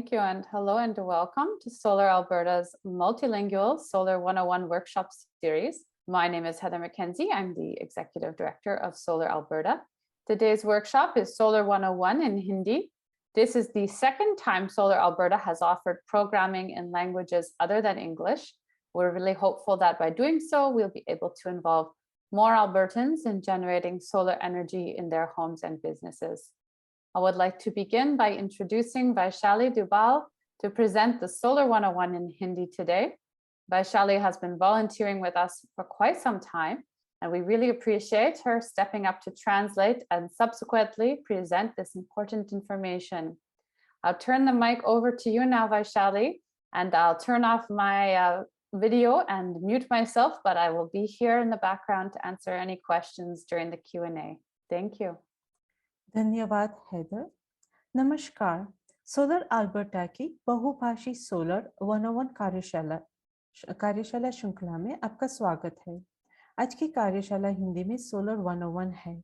Thank you, and hello and welcome to Solar Alberta's multilingual Solar 101 workshop series. My name is Heather McKenzie. I'm the Executive Director of Solar Alberta. Today's workshop is Solar 101 in Hindi. This is the second time Solar Alberta has offered programming in languages other than English. We're really hopeful that by doing so, we'll be able to involve more Albertans in generating solar energy in their homes and businesses. I would like to begin by introducing Vaishali Dubal to present the Solar 101 in Hindi today. Vaishali has been volunteering with us for quite some time, and we really appreciate her stepping up to translate and subsequently present this important information. I'll turn the mic over to you now, Vaishali, and I'll turn off my video and mute myself, but I will be here in the background to answer any questions during the Q&A. Thank you. धन्यवाद हैदर। नमस्कार, solar Alberta की बहुभाषी solar 101 कार्यशाला श्रृंखला में आपका स्वागत है। आज की कार्यशाला हिंदी में सोलर 101 है।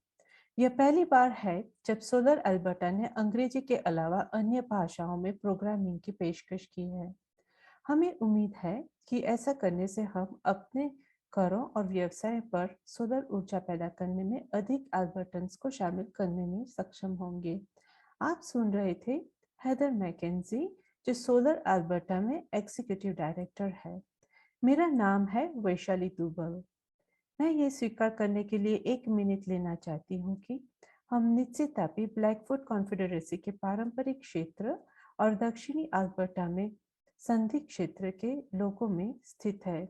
यह पहली बार है जब सोलर अल्बर्टा ने अंग्रेजी के अलावा अन्य भाषाओं में प्रोग्रामिंग की पेशकश की है। हमें उम्मीद है कि ऐसा करने से हम अपने घरों और व्यवसाय पर सोलर ऊर्जा पैदा करने में अधिक अल्बर्टन्स को शामिल करने में सक्षम होंगे। आप सुन रहे थे हेदर मैकेंजी, जो सोलर अल्बर्टा में एग्जीक्यूटिव डायरेक्टर है। मेरा नाम है वैशाली दुबल। मैं ये स्वीकार करने के लिए 1 मिनट लेना चाहती हूँ कि हम निश्चितापी ब्लैकफुट कॉन्फेडरेसी के पारंपरिक क्षेत्र और दक्षिणी अल्बर्टा में संधि क्षेत्र के लोगों में स्थित है।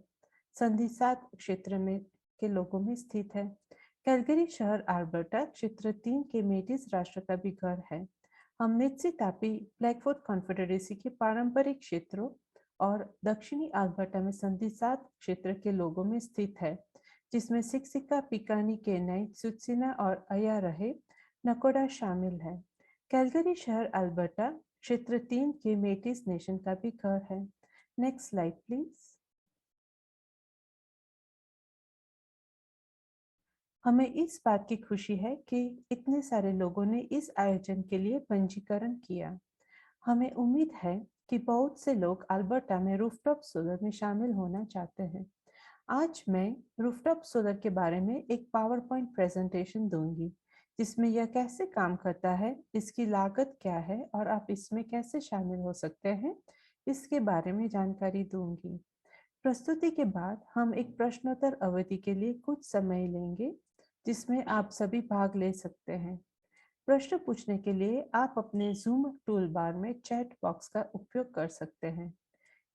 संधि 7 क्षेत्र में के लोगों में स्थित है। कैलगरी शहर अल्बर्टा क्षेत्र 3 के मेटिस राष्ट्र का भी घर है। हम निश्चितापी ब्लैकफुट कॉन्फेडरेसी के पारंपरिक क्षेत्रों और दक्षिणी अल्बर्टा में संधि 7 क्षेत्र के लोगों में स्थित है, जिसमें सिक्सिका, पिकानी, केनाई, सुत्सिना और अया रहे नकोडा शामिल है। कैलगरी शहर अल्बर्टा क्षेत्र 3 के मेटिस नेशन का भी घर है। Next slide please. हमें इस बात की खुशी है कि इतने सारे लोगों ने इस आयोजन के लिए पंजीकरण किया। हमें उम्मीद है कि बहुत से लोग अल्बर्टा में रूफटॉप सोलर में शामिल होना चाहते हैं। आज मैं रूफटॉप सोलर के बारे में एक पावर पॉइंट प्रेजेंटेशन दूंगी, जिसमें यह कैसे काम करता है, इसकी लागत क्या है और आप इसमें कैसे शामिल हो सकते हैं, इसके बारे में जानकारी दूंगी। प्रस्तुति के बाद हम एक प्रश्नोत्तर अवधि के लिए कुछ समय लेंगे, जिसमें आप सभी भाग ले सकते हैं। प्रश्न पूछने के लिए आप अपने जूम टूल बार में चैट बॉक्स का उपयोग कर सकते हैं।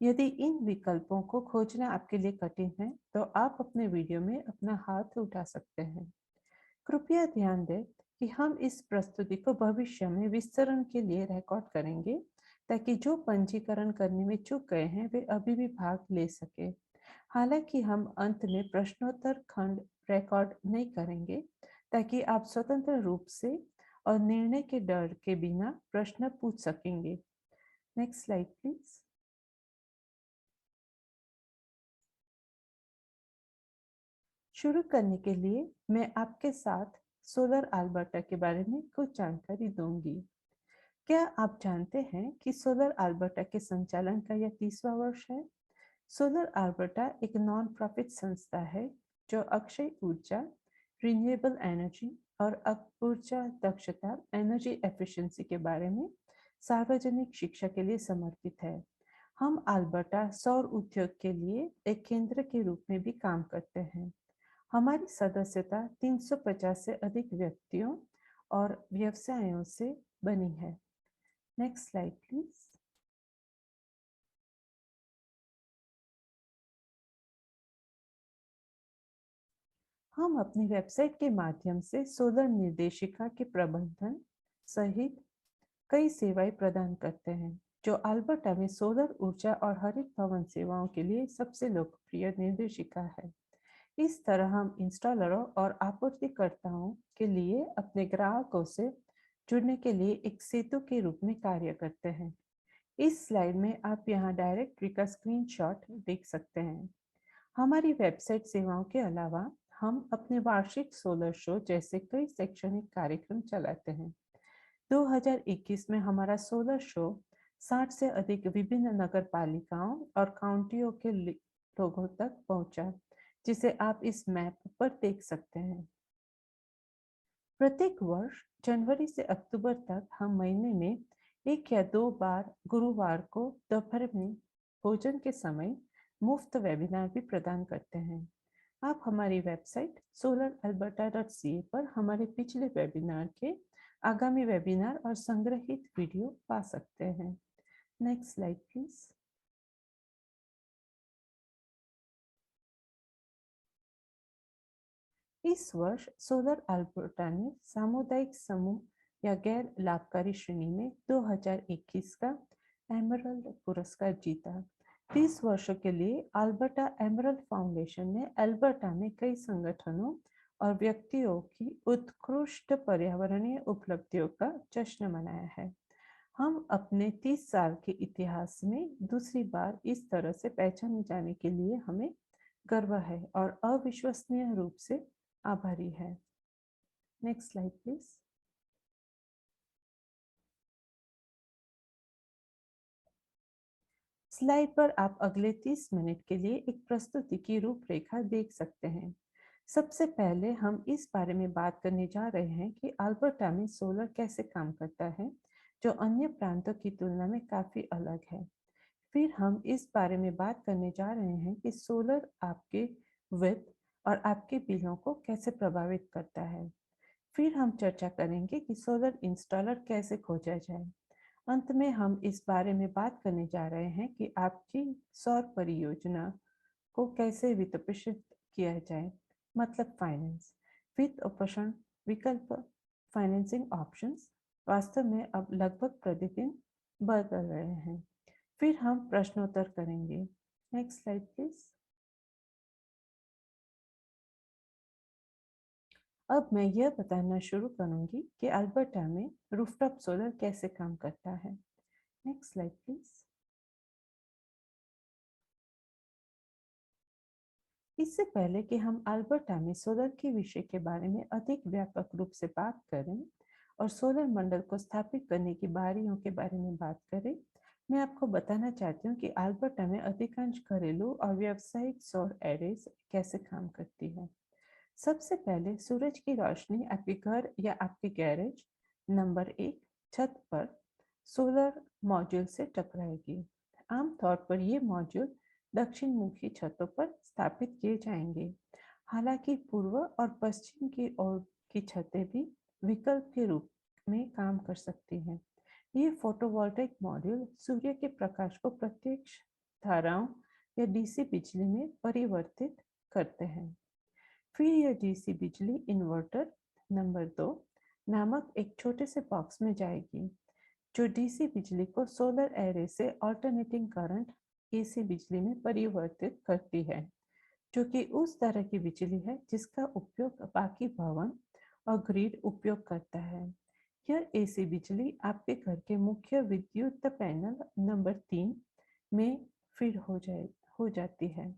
यदि इन विकल्पों को खोजना आपके लिए कठिन है, तो आप अपने वीडियो में अपना हाथ उठा सकते हैं। कृपया ध्यान दें कि हम इस प्रस्तुति को भविष्य में विस्तरण के लिए रिकॉर्ड करेंगे, ताकि जो पंजीकरण करने में चूक गए हैं वे अभी भी भाग ले सके। हालांकि हम अंत में प्रश्नोत्तर खंड रिकॉर्ड नहीं करेंगे, ताकि आप स्वतंत्र रूप से और निर्णय के डर के बिना प्रश्न पूछ सकेंगे। Next slide please. शुरू करने के लिए मैं आपके साथ सोलर अल्बर्टा के बारे में कुछ जानकारी दूंगी। क्या आप जानते हैं कि सोलर अल्बर्टा के संचालन का यह 30वां वर्ष है? सोलर अल्बर्टा एक नॉन प्रॉफिट संस्था है जो अक्षय ऊर्जा, रिन्यूएबल एनर्जी और ऊर्जा दक्षता, एनर्जी एफिशिएंसी के बारे में सार्वजनिक शिक्षा के लिए समर्पित है। हम अल्बर्टा सौर उद्योग के लिए एक केंद्र के रूप में भी काम करते हैं। हमारी सदस्यता 350 से अधिक व्यक्तियों और व्यवसायों से बनी है। Next slide please. हम अपनी वेबसाइट के माध्यम से सोलर निर्देशिका के प्रबंधन सहित कई सेवाएं प्रदान करते हैं, जो अल्बर्टा में सोलर ऊर्जा और हरित भवन सेवाओं के लिए सबसे लोकप्रिय निर्देशिका है। इस तरह हम इंस्टॉलरों और आपूर्तिकर्ताओं के लिए अपने ग्राहकों से जुड़ने के लिए एक सेतु के रूप में कार्य करते हैं। इस स्लाइड में आप यहाँ डायरेक्टरी का स्क्रीनशॉट देख सकते हैं। हमारी वेबसाइट सेवाओं के अलावा हम अपने वार्षिक सोलर शो जैसे कई शैक्षणिक कार्यक्रम चलाते हैं। 2021 में हमारा सोलर शो 60 से अधिक विभिन्न नगर पालिकाओं और काउंटियों के लोगों तक पहुंचा, जिसे आप इस मैप पर देख सकते हैं। प्रत्येक वर्ष जनवरी से अक्टूबर तक हम महीने में 1 या 2 बार गुरुवार को दोपहर में भोजन के समय मुफ्त वेबिनार भी प्रदान करते हैं। आप हमारी वेबसाइट solaralberta.ca पर हमारे पिछले वेबिनार के आगामी वेबिनार और संग्रहित वीडियो पा सकते हैं। Next slide please. इस वर्ष सोलर अल्बर्टा ने सामुदायिक समूह या गैर लाभकारी श्रेणी में 2021 का एमरल्ड पुरस्कार जीता। 30 वर्षों के लिए अल्बर्टा एमरल्ड फाउंडेशन ने अल्बर्टा में कई संगठनों और व्यक्तियों की उत्कृष्ट पर्यावरणीय उपलब्धियों का जश्न मनाया है। हम अपने 30 साल के इतिहास में दूसरी बार इस तरह से पहचाने जाने के लिए हमें गर्व है और अविश्वसनीय रूप से आभारी है। Next slide please. स्लाइड पर आप अगले 30 मिनट के लिए एक प्रस्तुति की रूपरेखा देख सकते हैं। सबसे पहले हम इस बारे में बात करने जा रहे हैं कि अल्बर्टा में सोलर कैसे काम करता है, जो अन्य प्रांतों की तुलना में काफी अलग है। फिर हम इस बारे में बात करने जा रहे हैं कि सोलर आपके वित्त और आपके बिलों को कैसे प्रभावित करता है। फिर हम चर्चा करेंगे कि सोलर इंस्टॉलर कैसे खोजा जाए। अंत में हम इस बारे में बात करने जा रहे हैं कि आपकी सौर परियोजना को कैसे वित्तपोषित किया जाए, मतलब फाइनेंस। वित्त पोषण विकल्प फाइनेंसिंग ऑप्शंस वास्तव में अब लगभग प्रतिदिन बदल रहे हैं। फिर हम प्रश्नोत्तर करेंगे। Next slide please. अब मैं यह बताना शुरू करूंगी कि अल्बर्टा में रूफटॉप सोलर कैसे काम करता है। Next slide please. इससे पहले कि हम अल्बर्टा में सोलर के विषय के बारे में अधिक व्यापक रूप से बात करें और सोलर मंडल को स्थापित करने की बारियों के बारे में बात करें, मैं आपको बताना चाहती हूँ कि अल्बर्टा में अधिकांश घरेलू और व्यावसायिक सौर एरेज कैसे काम करती है। सबसे पहले सूरज की रोशनी आपके घर या आपके गैरेज नंबर 1 छत पर सोलर मॉड्यूल से टकराएगी। आमतौर पर ये मॉड्यूल दक्षिण मुखी छतों पर स्थापित किए जाएंगे। हालांकि पूर्व और पश्चिम की ओर की छतें भी विकल्प के रूप में काम कर सकती हैं। ये फोटोवोल्टेइक मॉड्यूल सूर्य के प्रकाश को प्रत्यक्ष धाराओं या डीसी बिजली में परिवर्तित करते हैं। फिर यह डीसी बिजली इन्वर्टर नंबर 2 नामक एक छोटे से बॉक्स में जाएगी, जो डीसी बिजली को सोलर एरे से अल्टरनेटिंग करंट एसी बिजली में परिवर्तित करती है, जो कि उस तरह की बिजली है जिसका उपयोग बाकी भवन और ग्रिड उपयोग करता है। यह एसी बिजली आपके घर के मुख्य विद्युत पैनल नंबर 3 में फीड हो जाती है।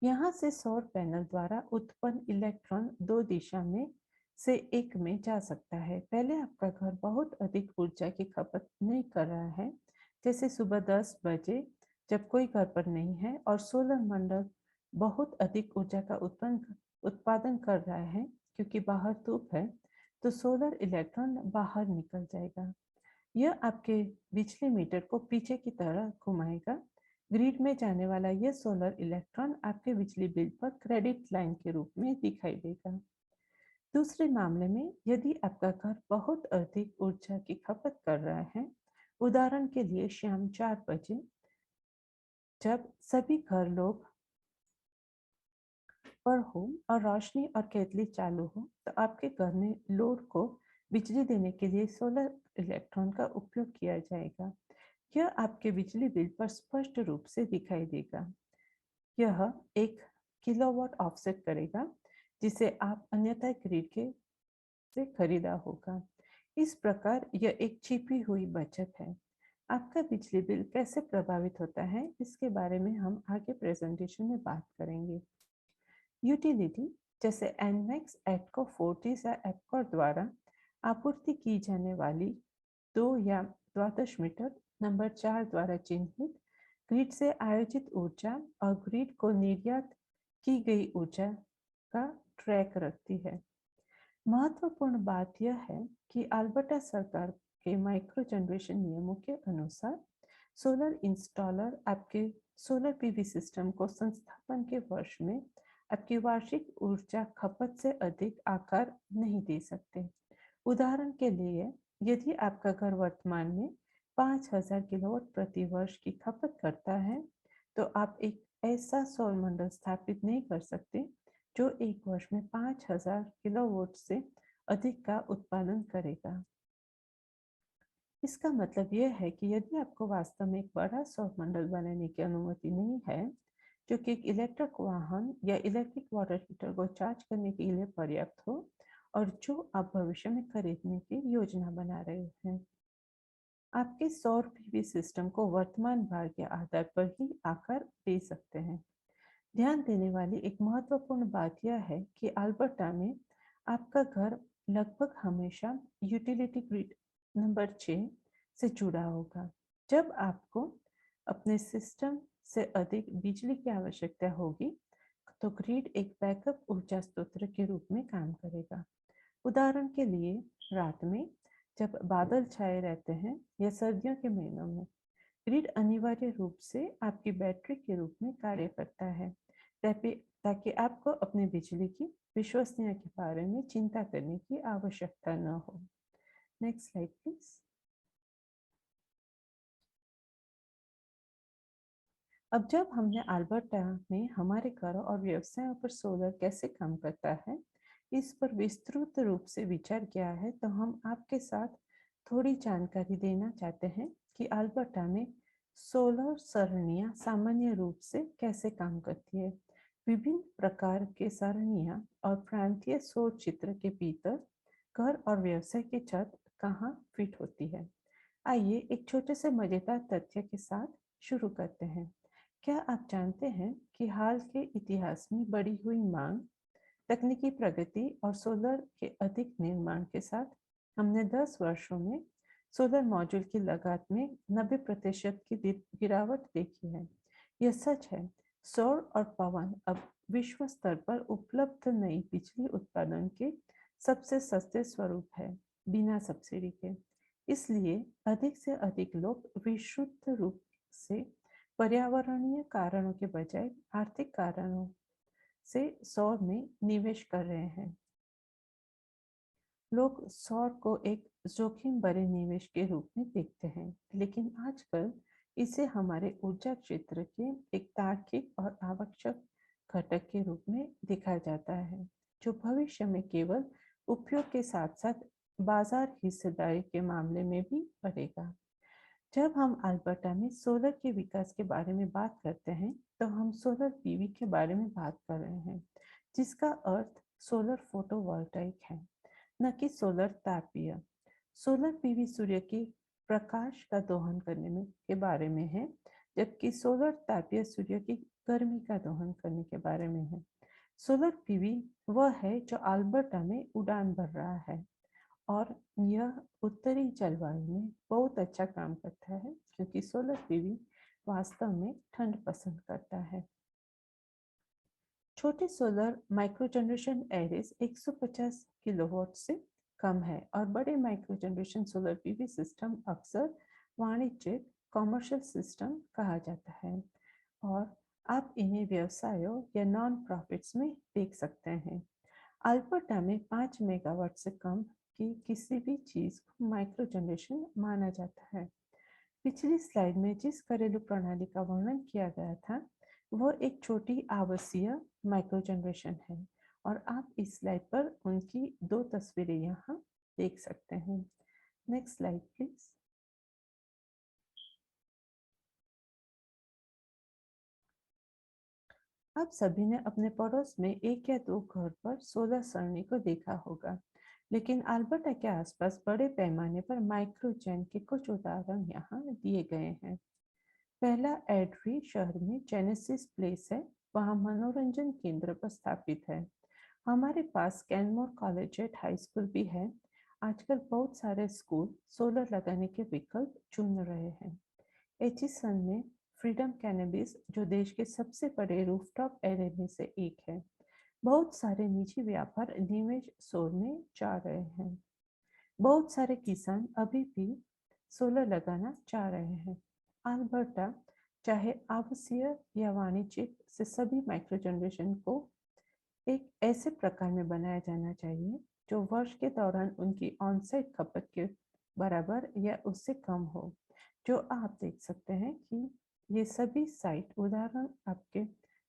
यहाँ से सौर पैनल द्वारा उत्पन्न इलेक्ट्रॉन दो दिशा में से एक में जा सकता है। पहले आपका घर बहुत अधिक ऊर्जा की खपत नहीं कर रहा है, जैसे सुबह 10 बजे जब कोई घर पर नहीं है और सोलर मंडल बहुत अधिक ऊर्जा का उत्पादन कर रहा है क्योंकि बाहर धूप है, तो सोलर इलेक्ट्रॉन बाहर निकल जाएगा। यह आपके बिजली मीटर को पीछे की तरह घुमाएगा। ग्रिड में जाने वाला यह सोलर इलेक्ट्रॉन आपके बिजली बिल पर क्रेडिट लाइन के रूप में दिखाई देगा। दूसरे मामले में यदि आपका घर बहुत अधिक ऊर्जा की खपत कर रहा है, उदाहरण के लिए शाम 4 बजे जब सभी घर लोग पर हो और रोशनी और केतली चालू हो, तो आपके घर में लोड को बिजली देने के लिए सोलर इलेक्ट्रॉन का उपयोग किया जाएगा। यह आपके बिजली बिल पर स्पष्ट रूप से दिखाई देगा। यह 1 किलोवाट ऑफसेट करेगा, जिसे आप अन्यथा ग्रिड के से खरीदा होगा। इस प्रकार यह एक छिपी हुई बचत है। आपका बिजली बिल कैसे प्रभावित होता है, इसके बारे में हम आगे प्रेजेंटेशन में बात करेंगे। यूटिलिटी जैसे एनमैक्स, एटको, फोर्टिस या एपकॉर द्वारा आपूर्ति की जाने वाली 2 या 12 मीटर नंबर 4 द्वारा चिन्हित ग्रिड से आयोजित ऊर्जा और ग्रिड को निर्यात की गई ऊर्जा का ट्रैक रखती है। महत्वपूर्ण बात यह है कि अल्बर्टा सरकार के माइक्रो जनरेशन नियमों के अनुसार सोलर इंस्टॉलर आपके सोलर पीवी सिस्टम को संस्थापन के वर्ष में आपकी वार्षिक ऊर्जा खपत से अधिक आकार नहीं दे सकते। उदाहरण के लिए, यदि आपका घर वर्तमान में 5000 किलोवाट प्रति वर्ष की खपत करता है, तो आप एक ऐसा सौर मंडल स्थापित नहीं कर सकते जो एक वर्ष में 5000 किलोवाट से अधिक का उत्पादन करेगा। इसका मतलब यह है कि यदि आपको वास्तव में एक बड़ा सौर मंडल बनाने की अनुमति नहीं है, जो कि एक इलेक्ट्रिक वाहन या इलेक्ट्रिक वाटर हीटर को चार्ज करने के लिए पर्याप्त हो, और जो आप भविष्य में खरीदने की योजना बना रहे हैं, आपके सौर पीवी सिस्टम को वर्तमान भार के आधार पर ही आकार दे सकते हैं। ध्यान देने वाली एक महत्वपूर्ण बात यह है कि अल्बर्टा में आपका घर लगभग हमेशा यूटिलिटी ग्रिड नंबर 6 से जुड़ा होगा। जब आपको अपने सिस्टम से अधिक बिजली की आवश्यकता होगी, तो ग्रिड एक बैकअप ऊर्जा स्रोत के रूप में काम करेगा। उदाहरण के लिए, रात में जब बादल छाए रहते हैं या सर्दियों के महीनों में, ग्रिड अनिवार्य रूप से आपकी बैटरी के रूप में कार्य करता है, ताकि आपको अपनी बिजली की विश्वसनीयता के बारे में चिंता करने की आवश्यकता न हो। Next slide please. अब जब हमने अल्बर्टा में हमारे घरों और व्यवसायों पर सोलर कैसे काम करता है, इस पर विस्तृत रूप से विचार किया है, तो हम आपके साथ थोड़ी जानकारी देना चाहते हैं कि अल्बर्टा में सोलर सरणियां सामान्य रूप से कैसे काम करती है। विभिन्न प्रकार के सरणियां और प्रांतीय सौर क्षेत्र के भीतर घर और व्यवसाय की छत कहाँ फिट होती है। आइए एक छोटे से मजेदार तथ्य के साथ शुरू करते हैं। क्या आप जानते हैं कि हाल के इतिहास में बढ़ी हुई मांग, तकनीकी प्रगति और सोलर के अधिक निर्माण के साथ हमने 10 वर्षों में सोलर मॉड्यूल की लागत में 90% की गिरावट देखी है। यह सच है, सौर और पवन अब विश्व स्तर पर उपलब्ध नई बिजली उत्पादन के सबसे सस्ते स्वरूप है, बिना सब्सिडी के। इसलिए अधिक से अधिक लोग विशुद्ध रूप से पर्यावरणीय कारणों के बजाय आर्थिक कारणों से सौर में निवेश कर रहे हैं। लोग सौर को एक जोखिम भरे निवेश के रूप में देखते हैं, लेकिन आजकल इसे हमारे ऊर्जा क्षेत्र के एक तार्किक और आवश्यक घटक के रूप में देखा जाता है, जो भविष्य में केवल उपयोग के साथ साथ बाजार हिस्सेदारी के मामले में भी बढ़ेगा। जब हम अल्बर्टा में सोलर के विकास के बारे में बात करते हैं, तो हम सोलर पीवी के बारे में बात कर रहे हैं, जिसका अर्थ सोलर फोटोवोल्टाइक है, न कि सोलर तापीय। सोलर पीवी सूर्य की प्रकाश का दोहन करने में के बारे में है, जबकि सोलर तापीय सूर्य की गर्मी का दोहन करने के बारे में है। सोलर पीवी वह है जो अल्बर्टा में उड़ान भर रहा है, और यह उत्तरी जलवायु में बहुत अच्छा काम करता है, क्योंकि सोलर पीवी वास्तव में ठंड पसंद करता है। छोटे solar micro generation arrays 150 kilowatt से कम है, और बड़े micro generation solar PV system अक्सर वाणिज्यिक कमर्शियल सिस्टम कहा जाता है, और आप इन्हें व्यवसायों या नॉन प्रॉफिट्स में देख सकते हैं। अल्बर्टा में 5 मेगावाट से कम की किसी भी चीज को माइक्रो जनरेशन माना जाता है। पिछली स्लाइड में जिस घरेलू प्रणाली का वर्णन किया गया था, वह एक छोटी आवासीय माइक्रो जनरेशन है, और आप इस स्लाइड पर उनकी 2 तस्वीरें यहाँ देख सकते हैं। Next slide please. आप सभी ने अपने पड़ोस में 1 या 2 घर पर सोलर सरणी को देखा होगा, लेकिन अल्बर्टा के आसपास बड़े पैमाने पर माइक्रोजेन के कुछ उदाहरण यहाँ दिए गए हैं। पहला एड्री शहर में जेनेसिस प्लेस है, वहाँ मनोरंजन केंद्र पर स्थापित है। हमारे पास कैनमोर कॉलेजिएट हाई स्कूल भी है। आजकल बहुत सारे स्कूल सोलर लगाने के विकल्प चुन रहे हैं। एचिसन में फ्रीडम कैनबिस, जो देश के सबसे बड़े रूफटॉप एरे में से एक है, बहुत सारे निजी व्यापार निवेश सौर में जा रहे हैं। बहुत सारे किसान अभी भी सोलर लगाना चाह रहे हैं। अल्बर्टा, चाहे आवासीय या वाणिज्यिक, से सभी माइक्रो जनरेशन को एक ऐसे प्रकार में बनाया जाना चाहिए जो वर्ष के दौरान उनकी ऑनसाइट खपत के बराबर या उससे कम हो। जो आप देख सकते हैं कि ये सभी साइट उदाहरण आपके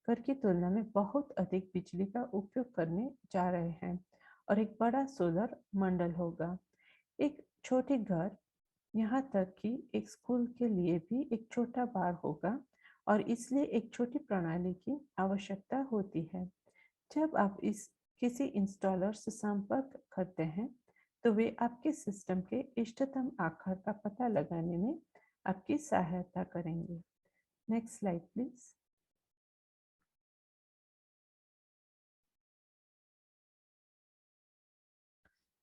घर की तुलना में बहुत अधिक बिजली का उपयोग करने जा रहे हैं और एक बड़ा सोलर मंडल होगा। एक छोटी घर, यहाँ तक कि एक स्कूल के लिए भी एक छोटा बार होगा और इसलिए एक छोटी प्रणाली की आवश्यकता होती है। जब आप इस किसी इंस्टॉलर से संपर्क करते हैं तो वे आपके सिस्टम के इष्टतम आकार का पता लगाने में आपकी सहायता करेंगे। Next slide please.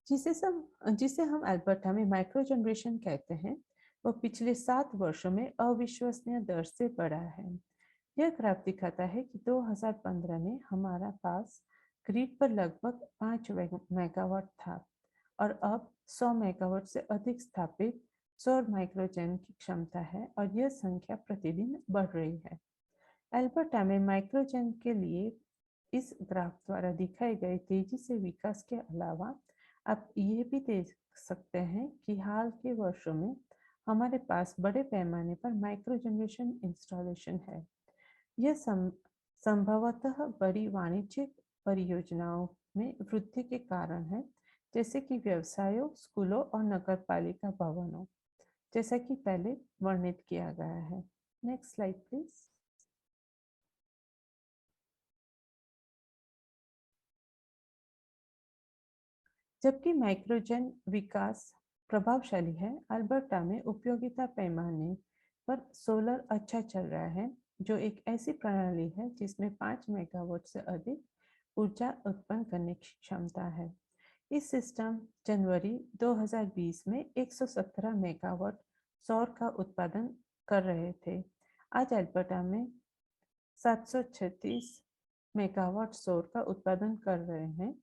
जिसे हम अल्बर्टा में माइक्रो जनरेशन कहते हैं, वह पिछले 7 वर्षों में अविश्वसनीय दर से बढ़ा है। यह ग्राफ दिखाता है कि 2015 में हमारा पास ग्रिड पर लगभग 5 मेगावाट था और अब 100 मेगावाट से अधिक स्थापित सौर माइक्रोजेन की क्षमता है और यह संख्या प्रतिदिन बढ़ रही है। अल्बर्टा में माइक्रोजेन के लिए इस ग्राफ द्वारा दिखाए गए तेजी से विकास के अलावा आप ये भी देख सकते हैं कि हाल के वर्षों में हमारे पास बड़े पैमाने पर माइक्रो जनरेशन इंस्टॉलेशन है। यह संभवतः बड़ी वाणिज्यिक परियोजनाओं में वृद्धि के कारण है, जैसे कि व्यवसायों, स्कूलों और नगरपालिका भवनों, जैसा कि पहले वर्णित किया गया है। Next slide please. जबकि माइक्रोजेन विकास प्रभावशाली है, अल्बर्टा में उपयोगिता पैमाने पर सोलर अच्छा चल रहा है, जो एक ऐसी प्रणाली है जिसमें 5 मेगावाट से अधिक ऊर्जा उत्पन्न करने की क्षमता है। इस सिस्टम जनवरी 2020 में 117 मेगावाट सौर का उत्पादन कर रहे थे। आज अल्बर्टा में 736 मेगावाट सौर का उत्पादन कर रहे हैं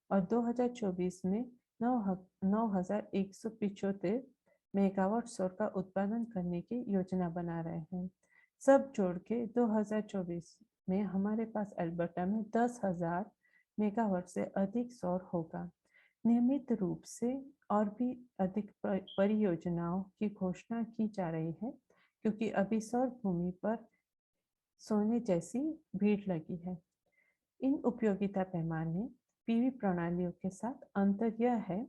और 2024 में 9,175 मेगावाट सौर का उत्पादन करने की योजना बना रहे हैं। सब जोड़ के 2024 में हमारे पास अल्बर्टा में 10,000 मेगावाट से अधिक सौर होगा। नियमित रूप से और भी अधिक परियोजनाओं की घोषणा की जा रही है, क्योंकि अभी सौर भूमि पर सोने जैसी भीड़ लगी है। इन उपयोगिता पैमाने पीवी प्रणालियों के साथ अंतर यह है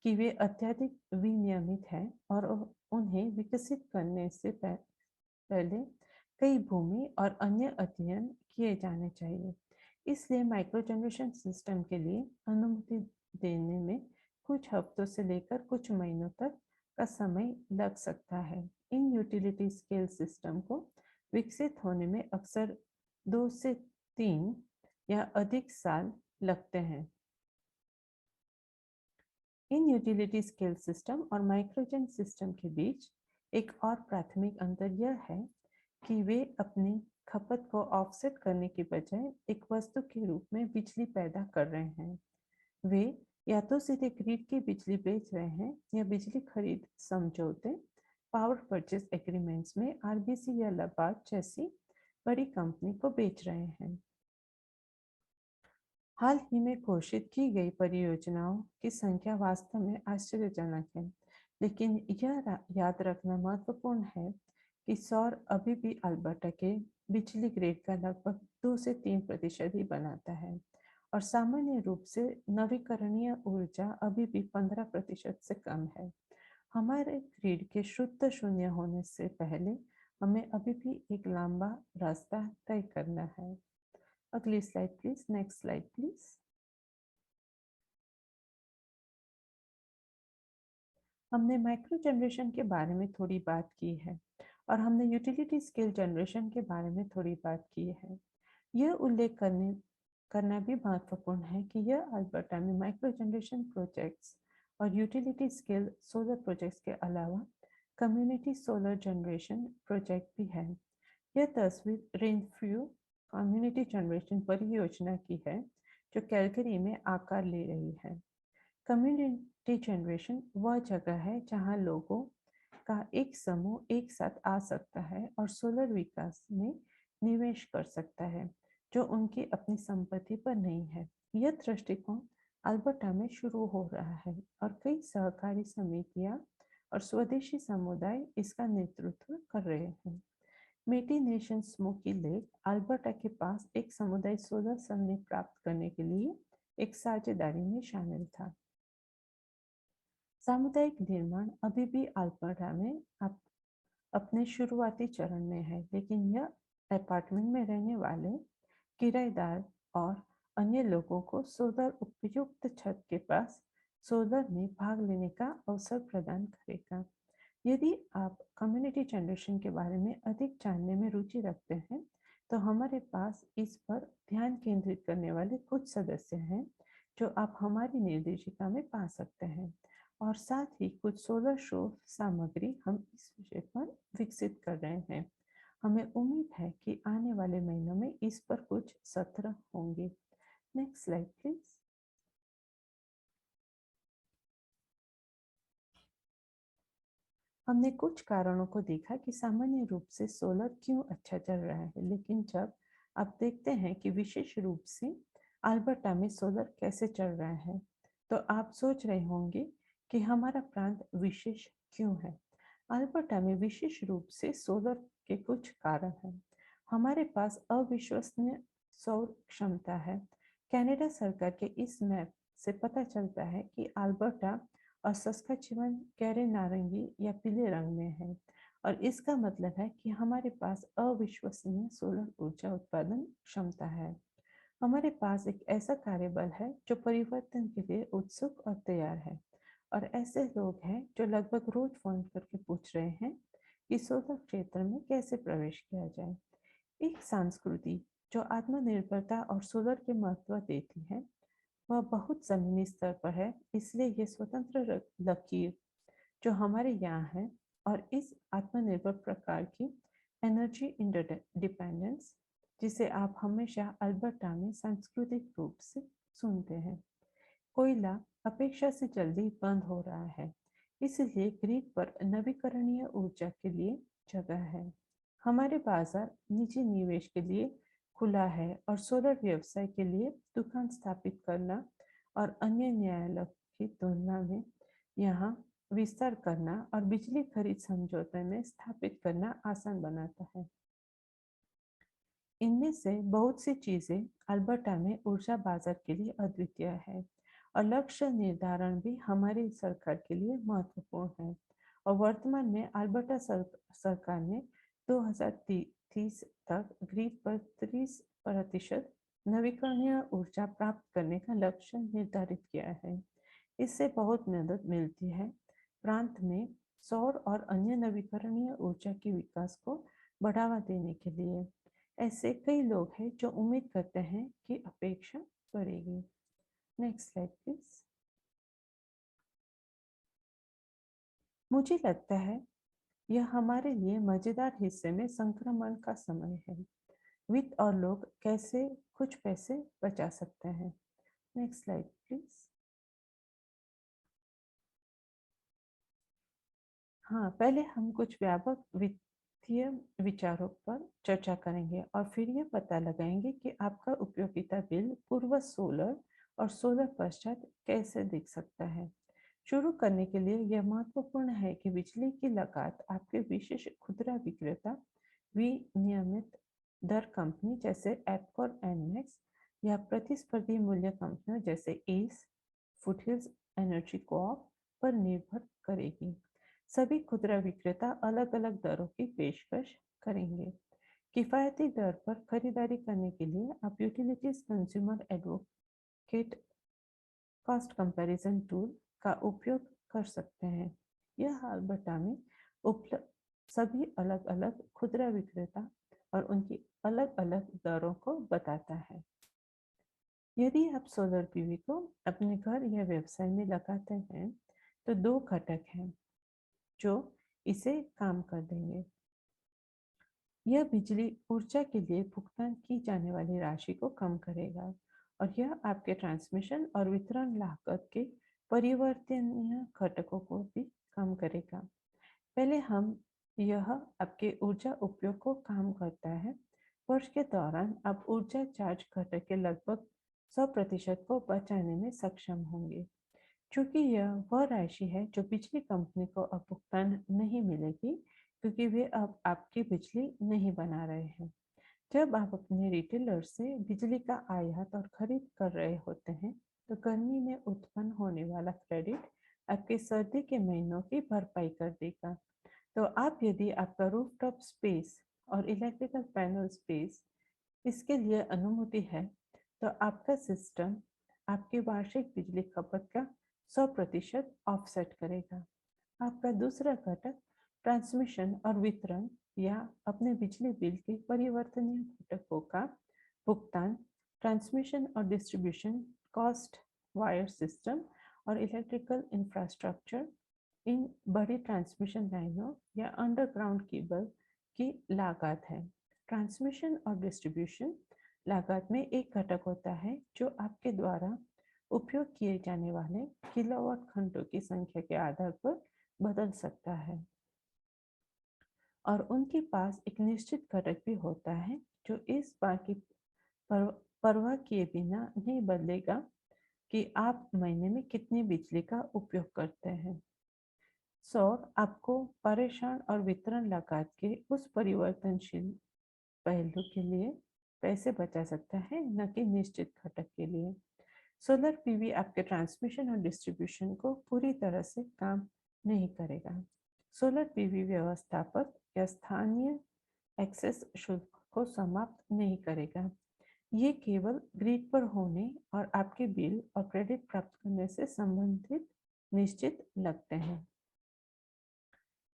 कि वे अत्यधिक विनियमित हैं और उन्हें विकसित करने से पहले कई भूमि और अन्य अध्ययन किए जाने चाहिए। इसलिए माइक्रो जनरेशन सिस्टम के लिए अनुमति देने में कुछ हफ्तों से लेकर कुछ महीनों तक का समय लग सकता है। इन यूटिलिटी स्केल सिस्टम को विकसित होने में अक्सर 2 से 3 या अधिक साल लगते हैं। इन यूटिलिटी स्केल सिस्टम और माइक्रोजेन सिस्टम के बीच एक और प्राथमिक अंतर यह है कि वे अपनी खपत को ऑफसेट करने के बजाय एक वस्तु के रूप में बिजली पैदा कर रहे हैं। वे या तो सीधे ग्रिड की बिजली बेच रहे हैं या बिजली खरीद समझौते, पावर परचेज एग्रीमेंट्स में आरबीसी या लबार्ड जैसी बड़ी कंपनी को बेच रहे हैं। हाल ही में घोषित की गई परियोजनाओं की संख्या वास्तव में आश्चर्यजनक है, लेकिन यह याद रखना महत्वपूर्ण है कि सौर अभी भी अल्बर्टा के बिजली ग्रिड का लगभग 2 से 3% ही बनाता है और सामान्य रूप से नवीकरणीय ऊर्जा अभी भी 15% से कम है। हमारे ग्रिड के शुद्ध शून्य होने से पहले हमें अभी भी एक लंबा रास्ता तय करना है। अगली slide please. Next slide please. हमने माइक्रो जनरेशन के बारे में थोड़ी बात की है और हमने यूटिलिटी स्केल जनरेशन के बारे में थोड़ी बात की है। यह उल्लेख करना भी महत्वपूर्ण है कि यह अल्बर्टा में माइक्रो जनरेशन प्रोजेक्ट्स और यूटिलिटी स्केल सोलर प्रोजेक्ट्स के अलावा कम्युनिटी सोलर जनरेशन प्रोजेक्ट भी है। यह तस्वीर रेनफ्यू कम्युनिटी जनरेशन परियोजना की है जो कैलगरी में आकार ले रही है। कम्युनिटी जनरेशन वह जगह है जहां लोगों का एक समूह एक साथ आ सकता है और सोलर विकास में निवेश कर सकता है जो उनकी अपनी संपत्ति पर नहीं है। यह दृष्टिकोण अल्बर्टा में शुरू हो रहा है और कई सहकारी समितियां और स्वदेशी समुदाय इसका नेतृत्व कर रहे हैं। मेटी नेशन स्मोकी लेक अल्बर्टा के पास एक समुदाय सोलर सरणी प्राप्त करने के लिए एक साझेदारी में शामिल था। सामुदायिक निर्माण अभी भी अल्बर्टा में अपने शुरुआती चरण में है, लेकिन यह अपार्टमेंट में रहने वाले किराएदार और अन्य लोगों को सोलर उपयुक्त छत के पास सोलर में भाग लेने का अवसर प्रदान करेगा। यदि आप कम्युनिटी जनरेशन के बारे में अधिक जानने में रुचि रखते हैं, तो हमारे पास इस पर ध्यान केंद्रित करने वाले कुछ सदस्य हैं जो आप हमारी निर्देशिका में पा सकते हैं, और साथ ही कुछ सोलर शोध सामग्री हम इस विषय पर विकसित कर रहे हैं। हमें उम्मीद है कि आने वाले महीनों में इस पर कुछ सत्र होंगे। Next slide please. हमने कुछ कारणों को देखा कि सामान्य रूप से सोलर क्यों अच्छा चल रहा है, लेकिन जब आप देखते हैं कि विशेष रूप से अल्बर्टा में सोलर कैसे चल रहा है, तो आप सोच रहे होंगे कि हमारा प्रांत विशेष क्यों है। अल्बर्टा में विशेष रूप से सोलर के कुछ कारण हैं। हमारे पास अविश्वसनीय सौर क्षमता है। कनाडा सरकार के इस मैप से पता चलता है कि अल्बर्टा और सस्काचेवन गहरे नारंगी या पीले रंग में है, और इसका मतलब है कि हमारे पास अविश्वसनीय सोलर ऊर्जा उत्पादन क्षमता है। हमारे पास एक ऐसा कार्यबल है जो परिवर्तन के लिए उत्सुक और तैयार है, और ऐसे लोग हैं जो लगभग रोज फोन करके पूछ रहे हैं कि सोलर क्षेत्र में कैसे प्रवेश किया जाए। एक संस्कृति जो आत्मनिर्भरता और सोलर के महत्व देती है वह बहुत जमीनी स्तर पर है, इसलिए ये स्वतंत्र लकीर जो हमारे यहाँ है और इस आत्मनिर्भर प्रकार की एनर्जी इंडिपेंडेंस जिसे आप हमेशा अल्बर्टा में सांस्कृतिक रूप से सुनते हैं। कोयला अपेक्षा से जल्दी बंद हो रहा है, इसलिए ग्रिड पर नवीकरणीय ऊर्जा के लिए जगह है। हमारे बाजार निजी निवेश के लिए खुला है और सोलर व्यवसाय के लिए दुकान स्थापित करना और अन्य न्यायालय की तुलना में यहाँ विस्तार करना और बिजली खरीद समझौते में स्थापित करना आसान बनाता है। इनमें से बहुत सी चीजें अल्बर्टा में ऊर्जा बाजार के लिए अद्वितीय है, और लक्ष्य निर्धारण भी हमारी सरकार के लिए महत्वपूर्ण है। और वर्तमान में अल्बर्टा सरकार ने 2030 तक ग्रिड पर 30% नवीकरणीय ऊर्जा प्राप्त करने का लक्ष्य निर्धारित किया है। इससे बहुत मदद मिलती है प्रांत में सौर और अन्य नवीकरणीय ऊर्जा के विकास को बढ़ावा देने के लिए। ऐसे कई लोग हैं जो उम्मीद करते हैं कि अपेक्षा बढ़ेगी। Next slide please. मुझे लगता है यह हमारे लिए मजेदार हिस्से में संक्रमण का समय है। वित्त और लोग कैसे कुछ पैसे बचा सकते हैं। Next slide please. हाँ, पहले हम कुछ व्यापक वित्तीय विचारों पर चर्चा करेंगे और फिर यह पता लगाएंगे कि आपका उपयोगिता बिल पूर्व सोलर और सोलर पश्चात कैसे दिख सकता है। शुरू करने के लिए यह महत्वपूर्ण है कि बिजली की लागत आपके विशेष खुदरा विक्रेता विनियमित दर कंपनी जैसे एपकॉर एनमैक्स या प्रतिस्पर्धी मूल्य कंपनियों जैसे एस, फुटहिल्स एनर्जी कोऑप पर निर्भर करेगी। सभी खुदरा विक्रेता अलग अलग दरों की पेशकश करेंगे। किफायती दर पर खरीदारी करने के लिए आप utilities consumer advocate cost comparison tool का उपयोग कर सकते हैं। यह अल्बर्टा में उपलब्ध सभी अलग अलग खुदरा विक्रेता और उनकी अलग अलग दरों को बताता है। यदि आप सोलर पीवी को अपने घर या व्यवसाय में लगाते हैं, तो 2 घटक हैं जो इसे काम कर देंगे। यह बिजली ऊर्जा के लिए भुगतान की जाने वाली राशि को कम करेगा और यह आपके ट्रांसमिशन और वितरण लागत के परिवर्तनीय घटकों को भी कम करेगा। पहले हम यह आपके ऊर्जा उपयोग को कम करता है। वर्ष के दौरान आप ऊर्जा चार्ज घटक के लगभग 100% को बचाने में सक्षम होंगे, क्योंकि यह वह राशि है जो बिजली कंपनी को अब भुगतान नहीं मिलेगी, क्योंकि वे अब आपकी बिजली नहीं बना रहे हैं। जब आप अपने रिटेलर से बिजली का आयात और खरीद कर रहे होते हैं, तो गर्मी में उत्पन्न होने वाला क्रेडिट आपके सर्दी के महीनों की भरपाई कर देगा। तो आप यदि आपका रूफटॉप स्पेस और इलेक्ट्रिकल पैनल स्पेस इसके लिए अनुमति है, तो आपका सिस्टम आपकी वार्षिक बिजली खपत का 100% ऑफसेट करेगा। आपका दूसरा घटक ट्रांसमिशन और वितरण या अपने बिजली बिल के परिवर्तनीय घटकों का भुगतान ट्रांसमिशन और डिस्ट्रीब्यूशन कॉस्ट, वायर सिस्टम और इलेक्ट्रिकल इंफ्रास्ट्रक्चर, इन बड़ी ट्रांसमिशन लाइनों या अंडरग्राउंड केबल की लागत है। ट्रांसमिशन और डिस्ट्रीब्यूशन लागत में एक घटक होता है जो आपके द्वारा उपयोग किए जाने वाले किलोवाट घंटों की संख्या के आधार पर बदल सकता है और उनके पास एक निश्चित घटक भी होता है जो इस बात की परवाह किए बिना नहीं बदलेगा कि आप महीने में कितनी बिजली का उपयोग करते हैं। सौर आपको परेशान और वितरण लागत के उस परिवर्तनशील पहलू के लिए पैसे बचा सकता है, न कि निश्चित घटक के लिए। सोलर पीवी आपके ट्रांसमिशन और डिस्ट्रीब्यूशन को पूरी तरह से काम नहीं करेगा। सोलर पीवी व्यवस्थापक या स्थानीय एक्सेस शुल्क को समाप्त नहीं करेगा। ये केवल ग्रिड पर होने और आपके बिल और क्रेडिट प्राप्त करने से संबंधित निश्चित लगते हैं।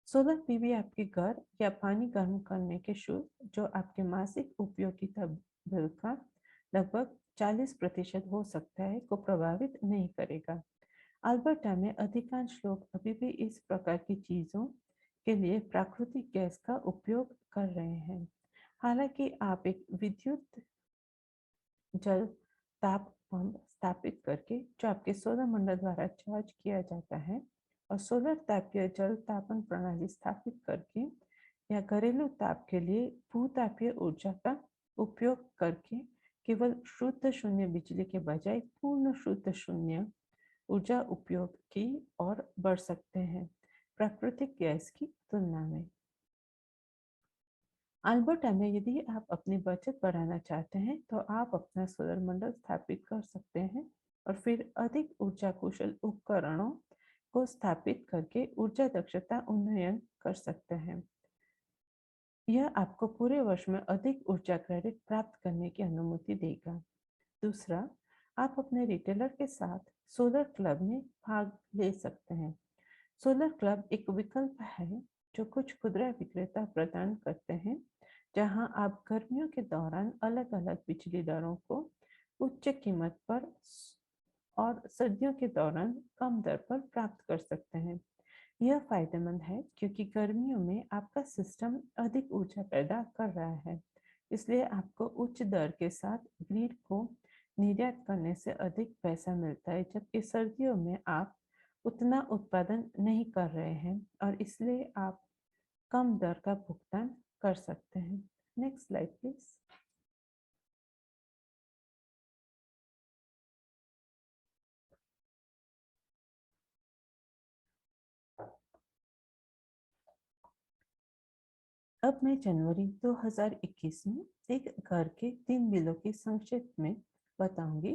सोलर पीवी आपके घर या पानी गर्म करने के शुल्क, जो आपके मासिक उपयोगिता बिल का लगभग 40% हो सकता है, को प्रभावित नहीं करेगा। अल्बर्टा में अधिकांश लोग अभी भी इस प्रकार की चीजों के लिए प्राकृतिक गैस का उपयोग कर रहे हैं। हालांकि आप एक विद्युत जल ताप पंप स्थापित करके, जो आपके सौर मंडल द्वारा चार्ज किया जाता है, और सोलर तापीय जल तापन प्रणाली स्थापित करके या घरेलू ताप के लिए भूतापीय ऊर्जा का उपयोग करके केवल शुद्ध शून्य बिजली के बजाय पूर्ण शुद्ध शून्य ऊर्जा उपयोग की ओर बढ़ सकते हैं प्राकृतिक गैस की तुलना में। अल्बर्टा में यदि आप अपनी बचत बढ़ाना चाहते हैं, तो आप अपना सोलर मंडल स्थापित कर सकते हैं और फिर अधिक ऊर्जा कुशल उपकरणों को स्थापित करके ऊर्जा दक्षता उन्नयन कर सकते हैं। यह आपको पूरे वर्ष में अधिक ऊर्जा क्रेडिट प्राप्त करने की अनुमति देगा। दूसरा, आप अपने रिटेलर के साथ सोलर क्लब में भाग ले सकते हैं। सोलर क्लब एक विकल्प है जो कुछ खुदरा विक्रेता प्रदान करते हैं, जहां आप गर्मियों के दौरान अलग-अलग बिजली दरों को उच्च कीमत पर और सर्दियों के दौरान कम दर पर प्राप्त कर सकते हैं। यह फायदेमंद है क्योंकि गर्मियों में आपका सिस्टम अधिक ऊर्जा पैदा कर रहा है, इसलिए आपको उच्च दर के साथ ग्रिड को निर्यात करने से अधिक पैसा मिलता है, जबकि सर्दियों में आप उतना उत्पादन नहीं कर रहे हैं और इसलिए आप कम दर का भुगतान कर सकते हैं। Next slide please. अब मैं जनवरी 2021 में एक घर के 3 बिलों की संक्षिप्त में बताऊंगी,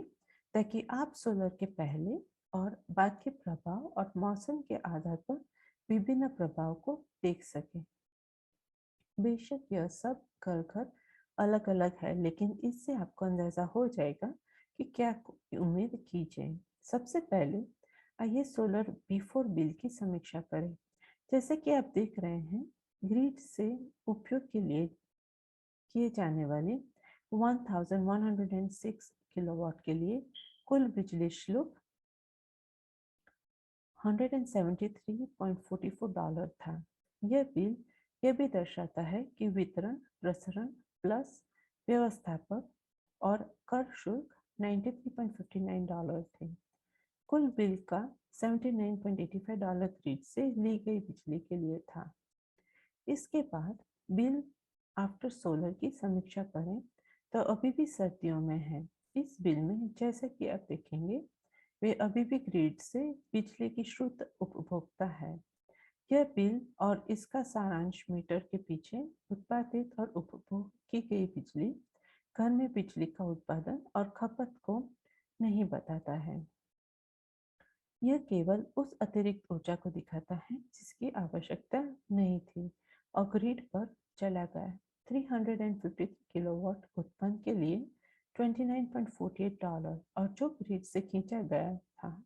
ताकि आप सोलर के पहले और बाद के प्रभाव और मौसम के आधार पर विभिन्न प्रभाव को देख सकें। बेशक यह सब घर अलग अलग है, लेकिन इससे आपको अंदाजा हो जाएगा कि क्या उम्मीद की जाए। सबसे पहले आइए सोलर बिफोर बिल की समीक्षा करें। जैसे कि आप देख रहे हैं, ग्रिड से उपयोग के लिए किए जाने वाले 1106 किलोवाट के लिए कुल बिजली शुल्क $173.44 था। यह बिल यह भी दर्शाता है कि वितरण, प्रसरण प्लस व्यवस्थापक और कर शुल्क $93.59 थे। कुल बिल का $79.85 ग्रिड से ली गई बिजली के लिए था। इसके बाद बिल आफ्टर सोलर की समीक्षा करें तो अभी भी सर्दियों में है। इस बिल में जैसा कि आप देखेंगे वे अभी भी ग्रिड से बिजली की शुद्ध उपभोक्ता है। यह बिल और इसका सारांश मीटर के पीछे उत्पादित और उपभोग की गई बिजली, घर में बिजली का उत्पादन और खपत को नहीं बताता है। यह केवल उस अतिरिक्त ऊर्जा को दिखाता है जिसकी आवश्यकता नहीं थी और ग्रिड पर चला गया। 353 किलोवाट उत्पन्न के लिए $29.48 और जो ग्रिड से खींचा गया था